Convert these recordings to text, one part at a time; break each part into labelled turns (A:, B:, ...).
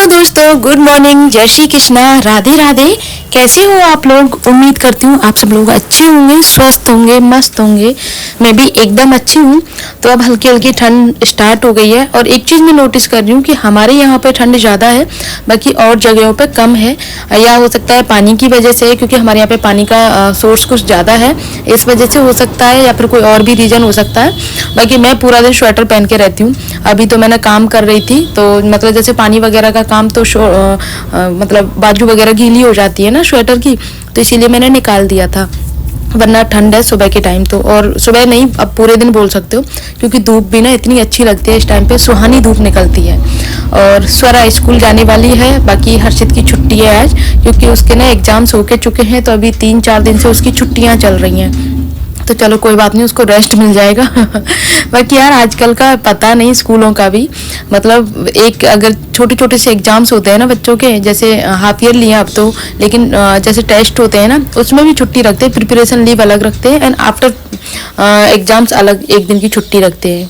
A: दोस्तों, good morning, जय श्री कृष्णा, राधे राधे। कैसे हो आप लोग? उम्मीद करती हूँ आप सब लोग अच्छे होंगे, स्वस्थ होंगे, मस्त होंगे। मैं भी एकदम अच्छी हूँ। तो अब हल्की हल्की ठंड स्टार्ट हो गई है और एक चीज़ मैं नोटिस कर रही हूँ कि हमारे यहाँ पे ठंड ज़्यादा है, बाकी और जगहों पे कम है। या हो सकता है पानी की वजह से, क्योंकि हमारे यहाँ पे पानी का सोर्स कुछ ज़्यादा है, इस वजह से हो सकता है, या फिर कोई और भी रीज़न हो सकता है। बाकी मैं पूरा दिन स्वेटर पहन के रहती हूँ। अभी तो मैंने काम कर रही थी, तो मतलब जैसे पानी वगैरह का काम तो मतलब बाजू वगैरह गीली हो जाती है ना स्वेटर की, तो इसीलिए मैंने निकाल दिया था। वरना ठंड है सुबह के टाइम तो, और सुबह नहीं अब पूरे दिन बोल सकते हो, क्योंकि धूप भी ना इतनी अच्छी लगती है इस टाइम पे, सुहानी धूप निकलती है। और स्वरा स्कूल जाने वाली है। बाकी हर्षित की छुट्टी है आज, क्योंकि उसके ना एग्जाम्स होके चुके हैं, तो अभी 3-4 दिन से उसकी छुट्टियां चल रही हैं। तो चलो कोई बात नहीं, उसको रेस्ट मिल जाएगा। बाकी यार आजकल का पता नहीं स्कूलों का भी, मतलब एक अगर छोटे छोटे से एग्जाम्स होते हैं ना बच्चों के, जैसे हाफ ईयर लिए अब तो, लेकिन जैसे टेस्ट होते हैं ना उसमें भी छुट्टी रखते हैं, प्रिपरेशन लीव अलग रखते हैं, एंड आफ्टर एग्जाम्स अलग एक दिन की छुट्टी रखते हैं।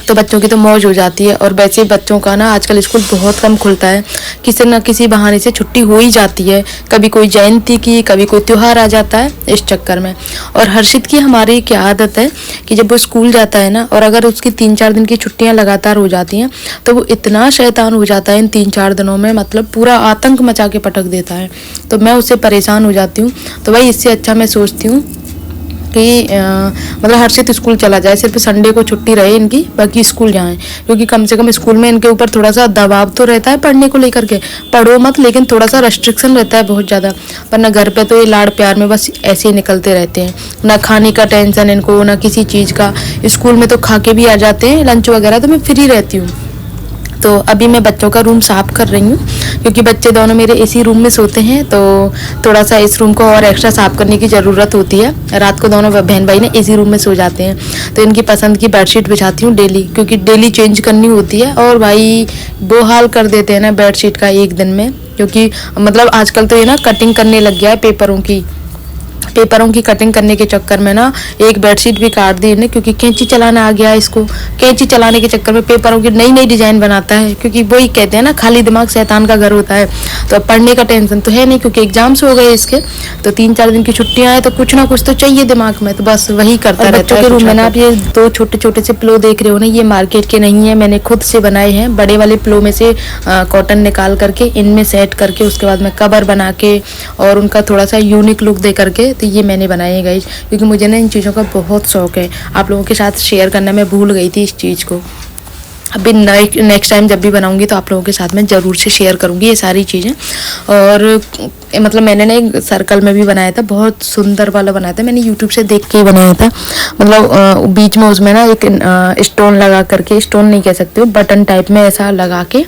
A: तो बच्चों की तो मौज हो जाती है। और वैसे बच्चों का ना आजकल स्कूल बहुत कम खुलता है, किसी न किसी बहाने से छुट्टी हो ही जाती है, कभी कोई जयंती की, कभी कोई त्यौहार आ जाता है इस चक्कर में। और हर्षित की हमारी क्या आदत है कि जब वो स्कूल जाता है ना, और अगर उसकी 3-4 दिन की छुट्टियां लगातार हो जाती हैं, तो वो इतना शैतान हो जाता है इन 3-4 दिनों में, मतलब पूरा आतंक मचा के पटक देता है। तो मैं उससे परेशान हो जाती हूँ। तो भाई इससे अच्छा मैं सोचती हूँ कि मतलब हर्षित स्कूल चला जाए, सिर्फ संडे को छुट्टी रहे इनकी, बाकी स्कूल जाएं, क्योंकि कम से कम स्कूल में इनके ऊपर थोड़ा सा दबाव तो रहता है पढ़ने को लेकर के, पढ़ो मत, लेकिन थोड़ा सा रेस्ट्रिक्शन रहता है बहुत ज़्यादा। वरना घर पे तो ये लाड़ प्यार में बस ऐसे ही निकलते रहते हैं, ना खाने का टेंशन इनको, ना किसी चीज़ का। स्कूल में तो खा के भी आ जाते हैं लंच वगैरह, तो मैं फ्री रहती हूँ। तो अभी मैं बच्चों का रूम साफ़ कर रही हूँ, क्योंकि बच्चे दोनों मेरे इसी रूम में सोते हैं, तो थोड़ा सा इस रूम को और एक्स्ट्रा साफ़ करने की ज़रूरत होती है। रात को दोनों बहन भाई ने इसी रूम में सो जाते हैं, तो इनकी पसंद की बेडशीट बिछाती हूँ डेली, क्योंकि डेली चेंज करनी होती है। और भाई वो हाल कर देते हैं ना बेडशीट का एक दिन में, क्योंकि मतलब आजकल तो ये ना कटिंग करने लग गया है पेपरों की कटिंग करने के चक्कर में ना एक बेडशीट भी काट दी इन्हें, क्योंकि कैंची चलाना आ गया है इसको। कैंची चलाने के चक्कर में पेपरों की नई नई डिजाइन बनाता है, क्योंकि वही कहते हैं ना खाली दिमाग शैतान का घर होता है। तो अब पढ़ने का टेंशन तो है नहीं, क्योंकि एग्जाम्स हो गए इसके, तो 3-4 दिन की छुट्टियां हैं, तो कुछ ना कुछ तो चाहिए दिमाग में, तो बस वही करता रहता है। बच्चों के रूम में ना आप ये 2 छोटे छोटे से पिलो देख रहे हो ना, ये मार्केट के नहीं है, मैंने खुद से बनाए हैं। बड़े वाले पिलो में से कॉटन निकाल करके इनमें सेट करके, उसके बाद में कवर बना के और उनका थोड़ा सा यूनिक लुक दे करके, तो ये मैंने बनाए हैं गाइज, क्योंकि मुझे ना इन चीज़ों का बहुत शौक है। आप लोगों के साथ शेयर करना मैं भूल गई थी इस चीज़ को। अभी नेक्स्ट टाइम जब भी बनाऊंगी तो आप लोगों के साथ में ज़रूर से शेयर करूंगी ये सारी चीज़ें। और मतलब मैंने ना एक सर्कल में भी बनाया था, बहुत सुंदर वाला बनाया था, मैंने यूट्यूब से देख के ही बनाया था। मतलब बीच में उसमें ना एक स्टोन लगा करके, स्टोन नहीं कह सकते हो, बटन टाइप में ऐसा लगा के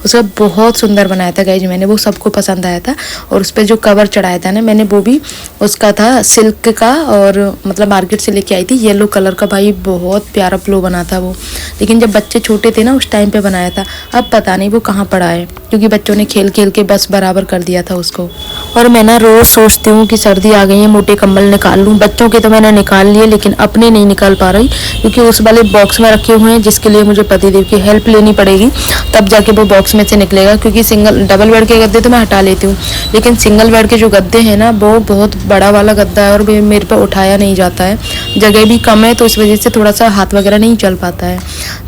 A: उसका बहुत सुंदर बनाया था गाइज मैंने, वो सबको पसंद आया था। और उस पर जो कवर चढ़ाया था ना मैंने, वो भी उसका था सिल्क का, और मतलब मार्केट से लेके आई थी येलो कलर का। भाई बहुत प्यारा फ्लो बना था वो, लेकिन जब बच्चे छोटे थे ना उस टाइम पे बनाया था, अब पता नहीं वो कहाँ पड़ा है, क्योंकि बच्चों ने खेल खेल के बस बराबर कर दिया था उसको। और मैं ना रोज़ सोचती हूँ कि सर्दी आ गई है, मोटे कंबल निकाल लूँ। बच्चों के तो मैंने निकाल लिए, लेकिन अपने नहीं निकाल पा रही, क्योंकि उस वाले बॉक्स में रखे हुए हैं, जिसके लिए मुझे पतिदेव की हेल्प लेनी पड़ेगी, तब जाके वो बॉक्स में से निकलेगा। क्योंकि डबल बेड के गद्दे तो मैं हटा लेती हूँ, लेकिन सिंगल बेड के जो गद्दे हैं ना, वो बहुत बड़ा वाला गद्दा है, और मेरे पर उठाया नहीं जाता है, जगह भी कम है, तो इस वजह से थोड़ा सा हाथ वगैरह नहीं चल पाता है।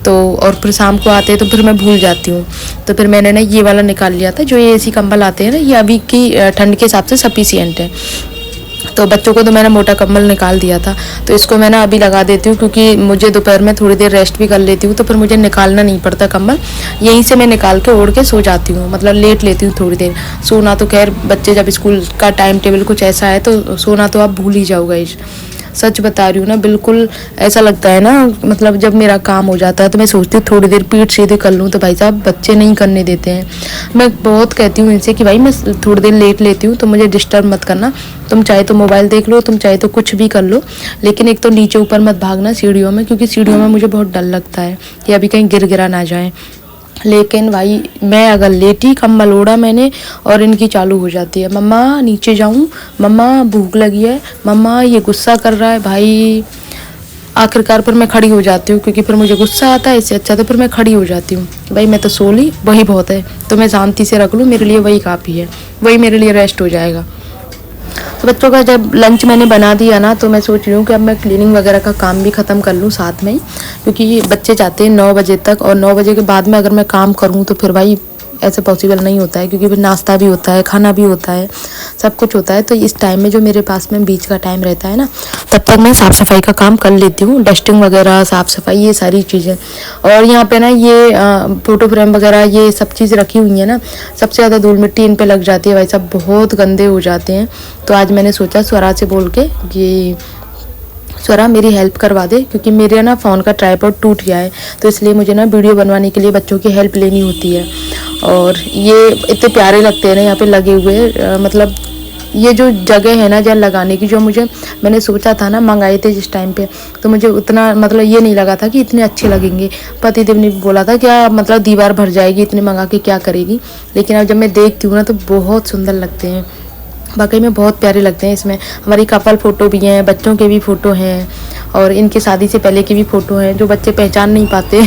A: तो और फिर शाम को आते हैं तो फिर मैं भूल जाती हूँ। तो फिर मैंने ना ये वाला निकाल लिया था, जो ये ऐसी कंबल आते हैं ना, ये अभी की ठंड के हिसाब से सफिशिएंट है। तो बच्चों को तो मैंने मोटा कंबल निकाल दिया था, तो इसको मैं ना अभी लगा देती हूँ, क्योंकि मुझे दोपहर में थोड़ी देर रेस्ट भी कर लेती हूँ, तो फिर मुझे निकालना नहीं पड़ता कंबल, यहीं से मैं निकाल के ओढ़ के सो जाती हूँ, मतलब लेट लेती हूँ थोड़ी देर। सोना तो खैर बच्चे जब स्कूल का टाइम टेबल कुछ ऐसा है, तो सोना तो आप भूल ही जाओगे। सच बता रही हूँ ना, बिल्कुल ऐसा लगता है ना, मतलब जब मेरा काम हो जाता है तो मैं सोचती हूँ थोड़ी देर पीठ सीधे कर लूँ, तो भाई साहब बच्चे नहीं करने देते हैं। मैं बहुत कहती हूँ इनसे कि भाई मैं थोड़ी देर लेट लेती हूँ, तो मुझे डिस्टर्ब मत करना, तुम चाहे तो मोबाइल देख लो, तुम चाहे तो कुछ भी कर लो, लेकिन एक तो नीचे ऊपर मत भागना सीढ़ियों में, क्योंकि सीढ़ियों में मुझे बहुत डर लगता है कि अभी कहीं गिर गिरा ना जाए। लेकिन भाई मैं अगर लेटी, कंबल ओढ़ा मैंने, और इनकी चालू हो जाती है, मम्मा नीचे जाऊं, मम्मा भूख लगी है, मम्मा ये गुस्सा कर रहा है। भाई आखिरकार पर मैं खड़ी हो जाती हूँ, क्योंकि फिर मुझे गुस्सा आता है। इससे अच्छा तो फिर मैं खड़ी हो जाती हूँ, भाई मैं तो सो ली, वही बहुत है, तो मैं शांति से रख लूँ, मेरे लिए वही काफ़ी है, वही मेरे लिए रेस्ट हो जाएगा। तो बच्चों का जब लंच मैंने बना दिया ना, तो मैं सोच रही हूँ कि अब मैं क्लीनिंग वगैरह का काम भी ख़त्म कर लूँ साथ में ही, क्योंकि बच्चे जाते हैं 9 बजे तक, और 9 बजे के बाद में अगर मैं काम करूँ तो फिर भाई ऐसे पॉसिबल नहीं होता है, क्योंकि फिर नाश्ता भी होता है, खाना भी होता है, सब कुछ होता है। तो इस टाइम में जो मेरे पास में बीच का टाइम रहता है ना, तब तक मैं साफ़ सफाई का काम कर लेती हूँ, डस्टिंग वगैरह, साफ़ सफाई, ये सारी चीज़ें। और यहाँ पे ना ये फ़ोटो फ्रेम वगैरह ये सब चीज़ रखी हुई है ना, सबसे ज़्यादा धूल मिट्टी इन पे लग जाती है भाई साहब, बहुत गंदे हो जाते हैं। तो आज मैंने सोचा स्वरा से बोल के कि स्वरा मेरी हेल्प करवा दे, क्योंकि मेरे ना फ़ोन का ट्राइपॉड टूट गया है, तो इसलिए मुझे ना वीडियो बनवाने के लिए बच्चों की हेल्प लेनी होती है। और ये इतने प्यारे लगते हैं ना यहाँ पे लगे हुए, मतलब ये जो जगह है ना जहाँ लगाने की, जो मैंने सोचा था ना, मंगाए थे जिस टाइम पे, तो मुझे उतना मतलब ये नहीं लगा था कि इतने अच्छे लगेंगे। पतिदेव ने बोला था क्या मतलब दीवार भर जाएगी, इतने मंगा के क्या करेगी, लेकिन अब जब मैं देखती हूँ ना तो बहुत सुंदर लगते हैं, वाकई में बहुत प्यारे लगते हैं। इसमें हमारी कपल फ़ोटो भी हैं, बच्चों के भी फ़ोटो हैं, और इनके शादी से पहले की भी फ़ोटो हैं, जो बच्चे पहचान नहीं पाते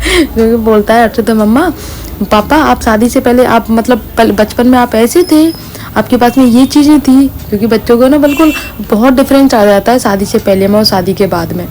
A: क्योंकि बोलता है अच्छा तो मम्मा पापा आप शादी से पहले आप मतलब बचपन में आप ऐसे थे, आपके पास में ये चीज़ें थी, क्योंकि बच्चों को ना बिल्कुल बहुत डिफरेंस आ जाता है शादी से पहले में और शादी के बाद में।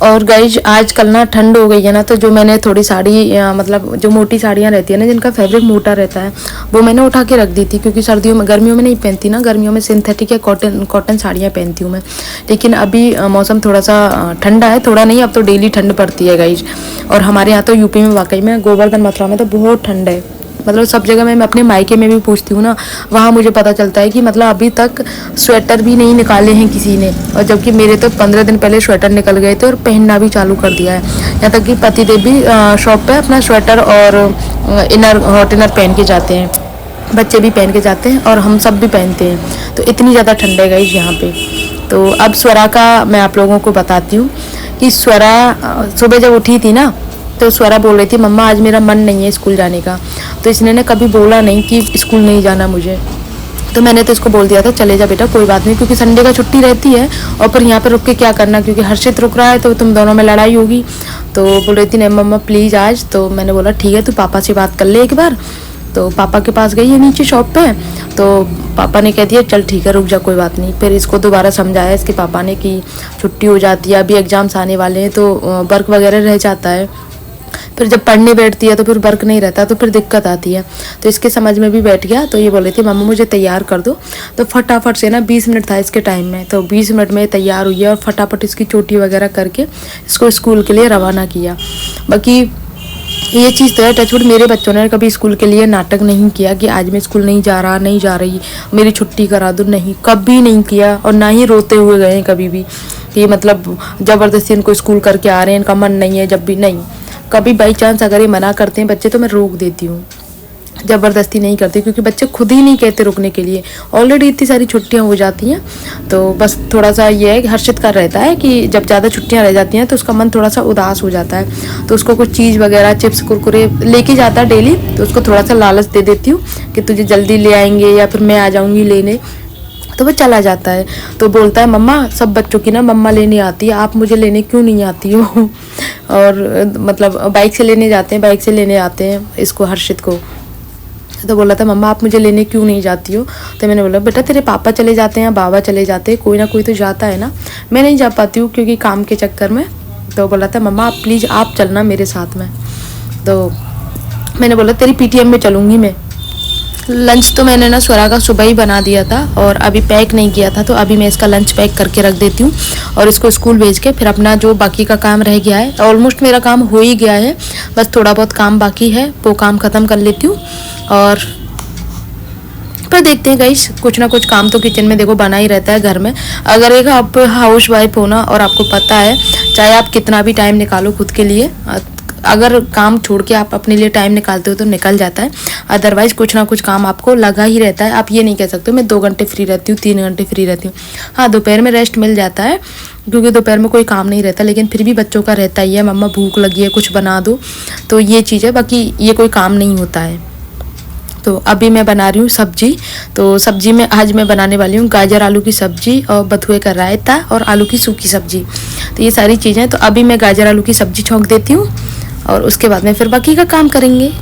A: और गाइज आजकल ना ठंड हो गई है ना, तो जो मैंने थोड़ी साड़ी मतलब जो मोटी साड़ियाँ रहती है ना, जिनका फैब्रिक मोटा रहता है, वो मैंने उठा के रख दी थी, क्योंकि सर्दियों में गर्मियों में नहीं पहनती ना, गर्मियों में सिंथेटिक या कॉटन साड़ियाँ पहनती हूँ मैं। लेकिन अभी मौसम थोड़ा सा ठंडा है, थोड़ा नहीं अब तो डेली ठंड पड़ती है गाइज। और हमारे यहाँ तो यूपी में वाकई में गोवर्धन मथुरा में तो बहुत ठंड है, मतलब सब जगह मैं अपने मायके में भी पूछती हूँ ना, वहाँ मुझे पता चलता है कि मतलब अभी तक स्वेटर भी नहीं निकाले हैं किसी ने, और जबकि मेरे तो 15 दिन पहले स्वेटर निकल गए थे और पहनना भी चालू कर दिया है। यहाँ तक कि पतिदेव भी शॉप पे अपना स्वेटर और हॉट इनर पहन के जाते हैं, बच्चे भी पहन के जाते हैं और हम सब भी पहनते हैं। तो इतनी ज़्यादा ठंड है गाइस यहाँ पे। तो अब स्वरा का मैं आप लोगों को बताती हूँ कि स्वरा सुबह जब उठी थी ना, तो स्वरा बोल रही थी मम्मा आज मेरा मन नहीं है स्कूल जाने का। तो इसने ना कभी बोला नहीं कि स्कूल नहीं जाना मुझे, तो मैंने तो इसको बोल दिया था चले जा बेटा कोई बात नहीं, क्योंकि संडे का छुट्टी रहती है, और फिर यहाँ पे रुक के क्या करना, क्योंकि हर्षित रुक रहा है तो तुम दोनों में लड़ाई होगी। तो बोल रही थी नहीं मम्मा प्लीज़ आज। तो मैंने बोला ठीक है तू पापा से बात कर ले एक बार। तो पापा के पास गई है नीचे शॉप पे, तो पापा ने कह दिया चल ठीक है रुक जा कोई बात नहीं। फिर इसको दोबारा समझाया इसके पापा ने कि छुट्टी हो जाती है, अभी एग्ज़ाम्स आने वाले हैं तो वर्क वगैरह रह जाता है, फिर जब पढ़ने बैठती है तो फिर वर्क नहीं रहता तो फिर दिक्कत आती है। तो इसके समझ में भी बैठ गया। तो ये बोले थे मम्मा मुझे तैयार कर दो। तो फटाफट से ना 20 मिनट था इसके टाइम में, तो 20 मिनट में तैयार हुई है और फटाफट इसकी चोटी वगैरह करके इसको स्कूल के लिए रवाना किया। बाकी ये चीज़ तो है टचवुड मेरे बच्चों ने कभी स्कूल के लिए नाटक नहीं किया कि आज मैं स्कूल नहीं जा रहा, नहीं जा रही, मेरी छुट्टी करा दो, नहीं कभी नहीं किया। और ना ही रोते हुए गए कभी भी कि मतलब ज़बरदस्ती इनको स्कूल करके आ रहे हैं, इनका मन नहीं है, जब भी नहीं। कभी बाई चांस अगर ये मना करते हैं बच्चे तो मैं रोक देती हूँ, ज़बरदस्ती नहीं करती, क्योंकि बच्चे खुद ही नहीं कहते रुकने के लिए। ऑलरेडी इतनी सारी छुट्टियां हो जाती हैं, तो बस थोड़ा सा ये है कि हर्षित का रहता है कि जब ज़्यादा छुट्टियां रह जाती हैं तो उसका मन थोड़ा सा उदास हो जाता है। तो उसको कुछ चीज़ वगैरह चिप्स कुरकुरे लेके जाता है डेली, तो उसको थोड़ा सा लालच दे देती हूँ कि तुझे जल्दी ले आएंगे या फिर मैं आ जाऊँगी लेने, तो वो चला जाता है। तो बोलता है मम्मा सब बच्चों की ना मम्मा लेने आती है, आप मुझे लेने क्यों नहीं आती हो और मतलब बाइक से लेने जाते हैं, बाइक से लेने आते हैं इसको हर्षित को। तो बोला था मम्मा आप मुझे लेने क्यों नहीं जाती हो। तो मैंने बोला बेटा तेरे पापा चले जाते हैं, बाबा चले जाते हैं, कोई ना कोई तो जाता है ना, मैं नहीं जा पाती हूँ क्योंकि काम के चक्कर में। तो बोला था मम्मा आप प्लीज़ आप चलना मेरे साथ में। तो मैंने बोला तेरी पीटीएम में चलूँगी मैं। लंच तो मैंने ना स्वरा का सुबह ही बना दिया था और अभी पैक नहीं किया था, तो अभी मैं इसका लंच पैक करके रख देती हूँ और इसको स्कूल भेज के फिर अपना जो बाकी का काम रह गया है, ऑलमोस्ट मेरा काम हो ही गया है, बस थोड़ा बहुत काम बाकी है वो काम ख़त्म कर लेती हूँ। और पर देखते हैं गाइस, कुछ ना कुछ काम तो किचन में देखो बना ही रहता है घर में। अगर एक आप हाउस वाइफ हो ना और आपको पता है चाहे आप कितना भी टाइम निकालो खुद के लिए, अगर काम छोड़ के आप अपने लिए टाइम निकालते हो तो निकल जाता है, अदरवाइज कुछ ना कुछ काम आपको लगा ही रहता है। आप ये नहीं कह सकते मैं 2 घंटे फ्री रहती हूँ, 3 घंटे फ्री रहती हूँ। हाँ दोपहर में रेस्ट मिल जाता है क्योंकि दोपहर में कोई काम नहीं रहता, लेकिन फिर भी बच्चों का रहता ही है मम्मा भूख लगी है कुछ बना दो, तो ये चीज़ है, बाकी ये कोई काम नहीं होता है। तो अभी मैं बना रही हूँ सब्जी। तो सब्जी में आज मैं बनाने वाली हूँ गाजर आलू की सब्जी और बथुए का रायता और आलू की सूखी सब्जी। तो ये सारी चीज़ें, तो अभी मैं गाजर आलू की सब्जी छौंक देती हूँ और उसके बाद में फिर बाकी का काम करेंगे।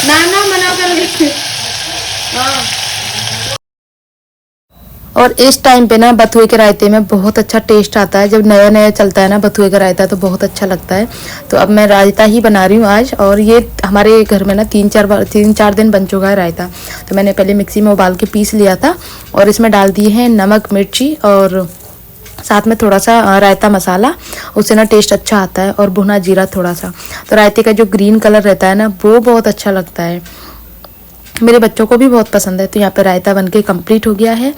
A: ना मना कर और इस टाइम पे ना बथुए के रायते में बहुत अच्छा टेस्ट आता है। जब नया नया चलता है ना बथुए का रायता तो बहुत अच्छा लगता है। तो अब मैं रायता ही बना रही हूँ आज, और ये हमारे घर में ना 3-4 दिन बन चुका है रायता। तो मैंने पहले मिक्सी में उबाल के पीस लिया था और इसमें डाल दिए हैं नमक मिर्ची और साथ में थोड़ा सा रायता मसाला, उससे ना टेस्ट अच्छा आता है, और भुना जीरा थोड़ा सा। तो रायते का जो ग्रीन कलर रहता है ना वो बहुत अच्छा लगता है, मेरे बच्चों को भी बहुत पसंद है। तो यहाँ पे रायता बनके कंप्लीट हो गया है।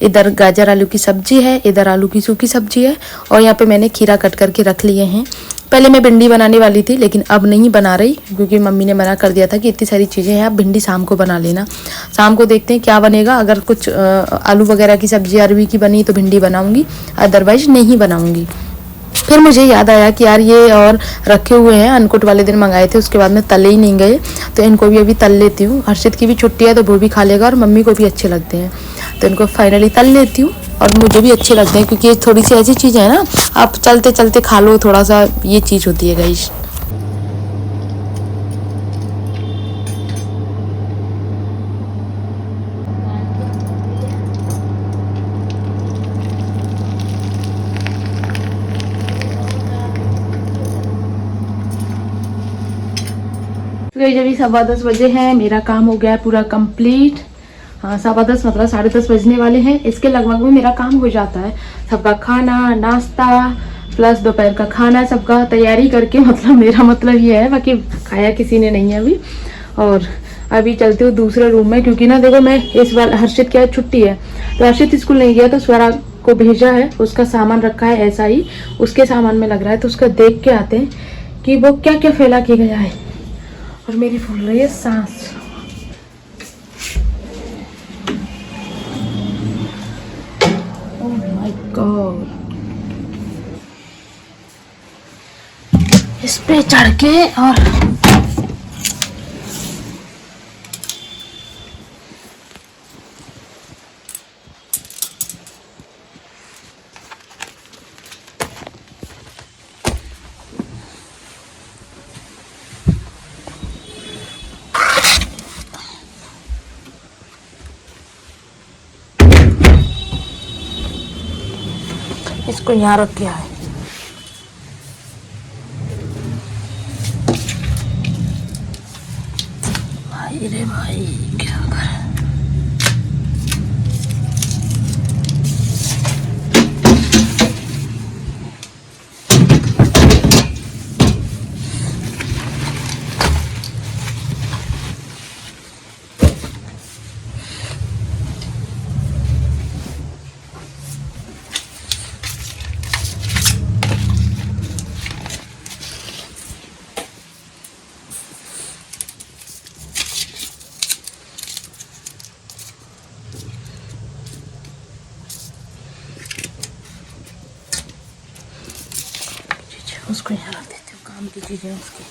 A: इधर गाजर आलू की सब्जी है, इधर आलू की सूखी सब्जी है, और यहाँ पे मैंने खीरा कट करके रख लिए हैं। पहले मैं भिंडी बनाने वाली थी लेकिन अब नहीं बना रही, क्योंकि मम्मी ने मना कर दिया था कि इतनी सारी चीज़ें हैं, आप भिंडी शाम को बना लेना। शाम को देखते हैं क्या बनेगा, अगर कुछ आलू वगैरह की सब्जी अरवी की बनी तो भिंडी बनाऊँगी, अदरवाइज नहीं बनाऊँगी। फिर मुझे याद आया कि यार ये और रखे हुए हैं, अनकुट वाले दिन मंगाए थे, उसके बाद में तले ही नहीं गए, तो इनको भी अभी तल लेती हूँ। हर्षित की भी छुट्टी है तो वो भी खा लेगा, और मम्मी को भी अच्छे लगते हैं, तो इनको फाइनली तल लेती हूँ। और मुझे भी अच्छे लगते हैं क्योंकि ये थोड़ी सी ऐसी चीज़ है ना, आप चलते चलते खा लो, थोड़ा सा ये चीज़ होती है गाइस। जब अभी 10:15 बजे हैं, मेरा काम हो गया है पूरा कंप्लीट। हाँ 10:15 मतलब 10:30 बजने वाले हैं, इसके लगभग में मेरा काम हो जाता है। सबका खाना नाश्ता प्लस दोपहर का खाना सबका तैयारी करके, मतलब मेरा मतलब ये है, बाकी खाया किसी ने नहीं है अभी। और अभी चलती हूँ दूसरे रूम में, क्योंकि ना देखो मैं इस बार हर्षित की आज छुट्टी है, तो हर्षित स्कूल नहीं गया तो स्वरा को भेजा है, उसका सामान रखा है ऐसा ही, उसके सामान में लग रहा है, तो उसका देख के आते हैं कि वो क्या क्या फैला के गया है। और मेरी फूल रही है सांस। ओह माय गॉड, इस पे चढ़ के और इसको यहाँ रख दिया है। भाई रे भाई क्या कर, उसको यहाँ रख देती हूँ, काम की चीज़ें उसकी।